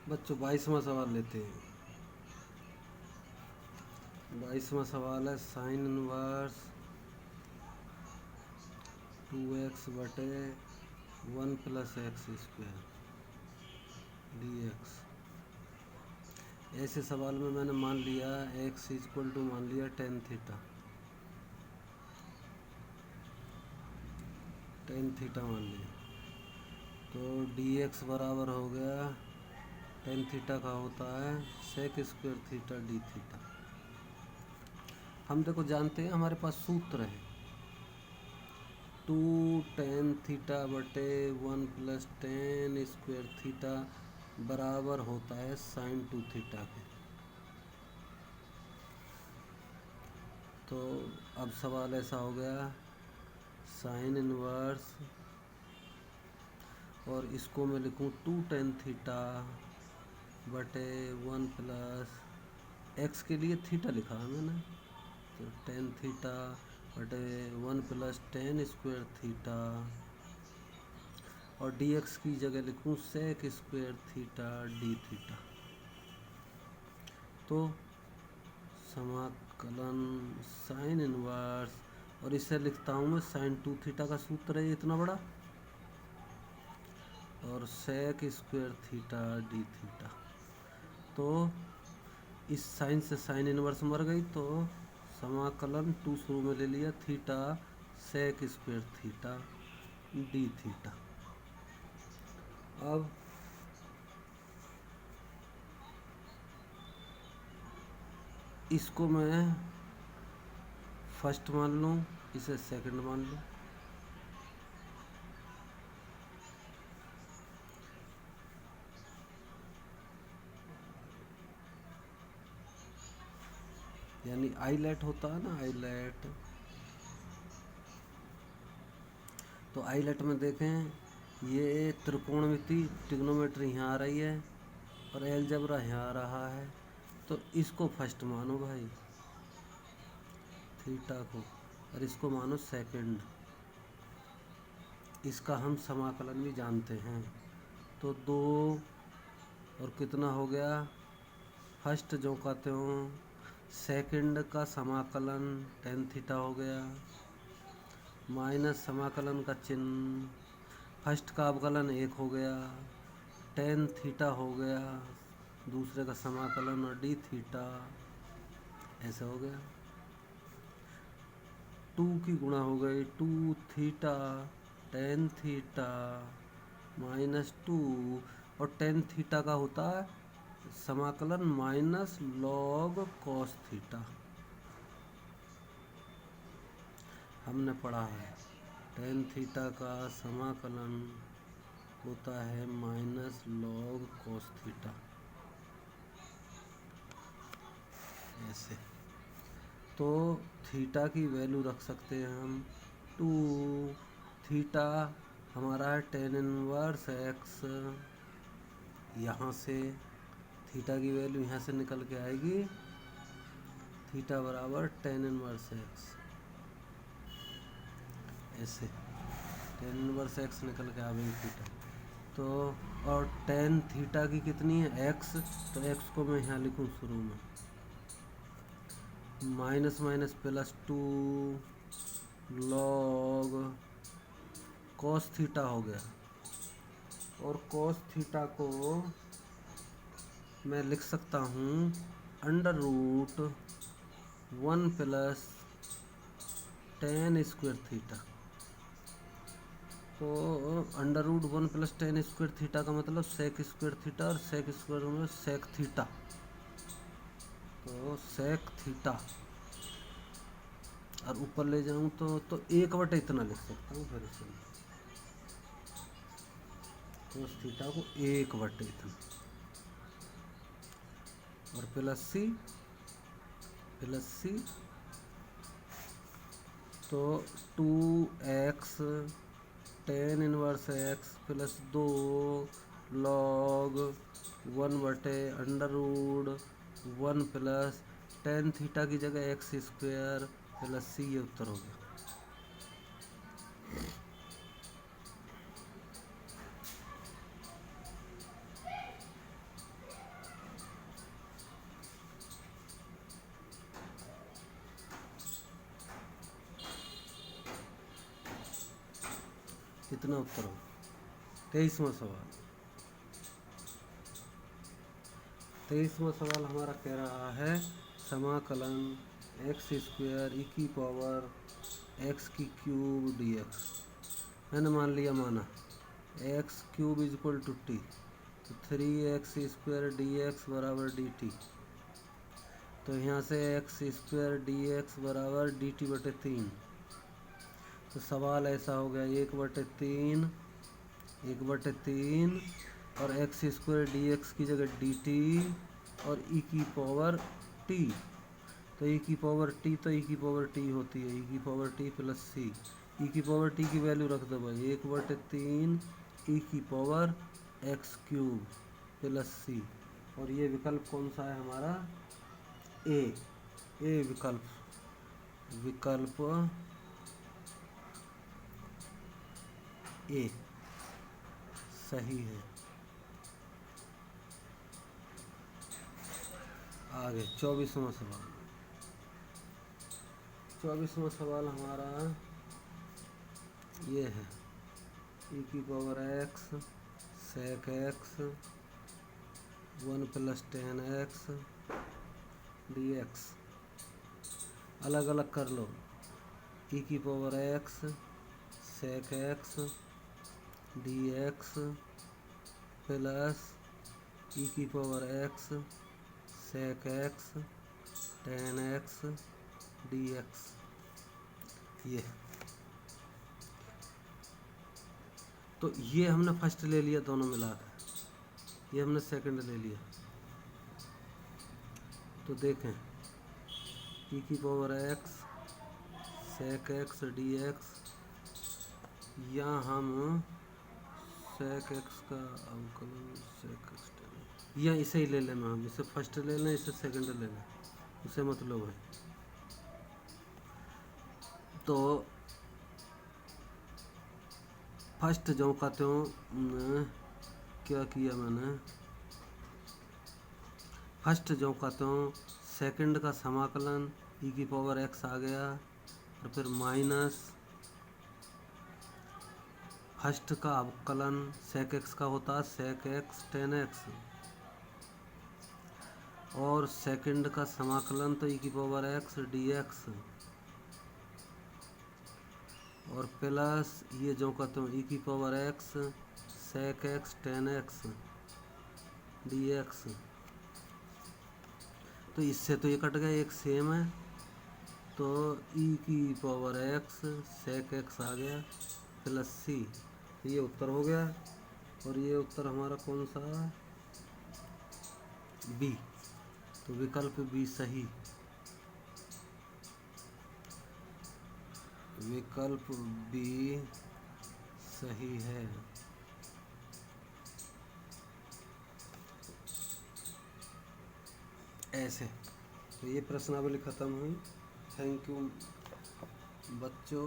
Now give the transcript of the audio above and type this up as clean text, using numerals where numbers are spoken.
बच्चों 22वां सवाल लेते हैं। 22वां सवाल है साइन इनवर्स 2x बटे 1 plus x square d x. ऐसे सवाल में मैंने मान लिया x इक्वल टू मान लिया टेन थीटा मान लिया। तो डी एक्स बराबर हो गया टेन थीटा का होता है sec square theta d theta. हम देखो जानते हैं हमारे पास सूत्र है 2 टेन थीटा बटे 1 प्लस टेन स्क्वायर थीटा बराबर होता है साइन 2 थीटा के। तो अब सवाल ऐसा हो गया साइन इनवर्स और इसको मैं लिखूँ 2 टेन थीटा बटे 1 प्लस एक्स के लिए थीटा लिखा है मैंने, तो टेन थीटा बटे 1 प्लस टेन स्क्वायर थीटा और डी एक्स की जगह लिखूँ sec square theta d theta. तो समाकलन साइन इनवर्स और इसे लिखता हूँ मैं साइन 2 थीटा का सूत्र है इतना बड़ा और sec square theta d theta. तो इस साइन से साइन इनवर्स मर गई तो समाकलन 2 शुरू में ले लिया theta sec square theta d theta. अब इसको मैं फर्स्ट मान लूँ, इसे सेकंड मान लूँ। यानी आईलेट होता है ना आईलेट, तो आईलेट में देखें ये त्रिकोणमिति ट्रिग्नोमेट्री यहाँ आ रही है और एलजेब्रा यहाँ आ रहा है। तो इसको फर्स्ट मानो भाई थीटा को और इसको मानो सेकंड। इसका हम समाकलन भी जानते हैं। तो 2 और कितना हो गया फर्स्ट जो कहते हो सेकंड का समाकलन टेन थीटा हो गया माइनस समाकलन का चिन्ह फर्स्ट का अवकलन 1 हो गया टेन थीटा हो गया दूसरे का समाकलन और डी थीटा ऐसे हो गया। 2 की गुणा हो गई 2 थीटा टेन थीटा माइनस 2 और टेन थीटा का होता है समाकलन माइनस लॉग कॉस थीटा। हमने पढ़ा है टेन थीटा का समाकलन होता है माइनस लॉग कॉस थीटा ऐसे। तो थीटा की वैल्यू रख सकते हैं हम 2 थीटा हमारा है टेन इनवर्स एक्स। यहाँ से थीटा की वैल्यू यहाँ से निकल के आएगी थीटा बराबर टेन इनवर्स एक्स ऐसे टेन इनवर्स एक्स निकल के आ गई थीटा। तो और टेन थीटा की कितनी है एक्स, तो एक्स को मैं यहाँ लिखूँ शुरू में minus minus plus 2 log cos theta हो गया और कॉस थीटा को मैं लिख सकता हूँ under root 1 plus ten square theta. तो under root 1 plus ten square theta का मतलब सेक स्क्वायर थीटा और सेक स्क्वायर में सेक थीटा। तो सेक थीटा और ऊपर ले जाऊं तो 1 बटे इतना लिख सकता हूँ फिर इसे तो थीटा को 1 बटे इतना और प्लस सी तो 2x tan inverse x plus 2 log 1 बटे under root 1 plus tan theta की जगह एक्स स्क्वायर प्लस सी, ये उत्तर हो गया। कितना उत्तर हो? 23वां सवाल। 23वां सवाल हमारा कह रहा है समाकलन एक्स स्क्वायर ई की पावर एक्स की क्यूब डी एक्स। मैंने मान लिया, माना x cube is equal to t, तो 3x स्क्वायर डी एक्स बराबर डी टी। तो यहाँ से एक्स स्क्वायर डी एक्स बराबर डी टी बटे 3। तो सवाल ऐसा हो गया 1/3 और एक्स स्क्वायर डी एक्स की जगह डी टी और ई की पावर टी। तो ई की पावर टी तो ई की पावर टी होती है, ई की पावर टी प्लस सी। ई की पावर टी की वैल्यू रख दो भाई, 1/3 ई की पावर एक्स क्यूब प्लस सी। और ये विकल्प कौन सा है हमारा? ए विकल्प ए सही है। आगे 24वां सवाल। 24वां सवाल हमारा ये है ई की power x sec x 1 + 10x d x. अलग अलग कर लो, ई की power x sec x d x plus e की power x sec x 10x d x. ये तो ये हमने फर्स्ट ले लिया दोनों मिलाकर, ये हमने सेकंड ले लिया। तो देखें ई की power x sec x d x, या हम सेक एक्स का अवकलन सेक एक्स, या इसे ही ले लेना, हम इसे फर्स्ट ले लें, इसे सेकंड ले लें, उसे मतलब है। तो फर्स्ट जो कहते हो क्या किया मैंने, फर्स्ट जो कहते हो सेकंड का समाकलन ई की पावर एक्स आ गया, और फिर माइनस फर्स्ट का अवकलन सेक एक्स का होता है सेक एक्स 10x, और सेकंड का समाकलन तो ई की पावर एक्स डी एक्स, और प्लस ये जो कहते हो ई की power x sec x 10x d x. तो इससे तो ये कट गया, एक सेम है, तो ई की पावर एक्स सेक एक्स आ गया प्लस सी। तो ये उत्तर हो गया, और ये उत्तर हमारा कौन सा? बी। तो विकल्प बी सही, विकल्प बी सही है। ऐसे तो ये प्रश्नावली ख़त्म हुई। थैंक यू बच्चों।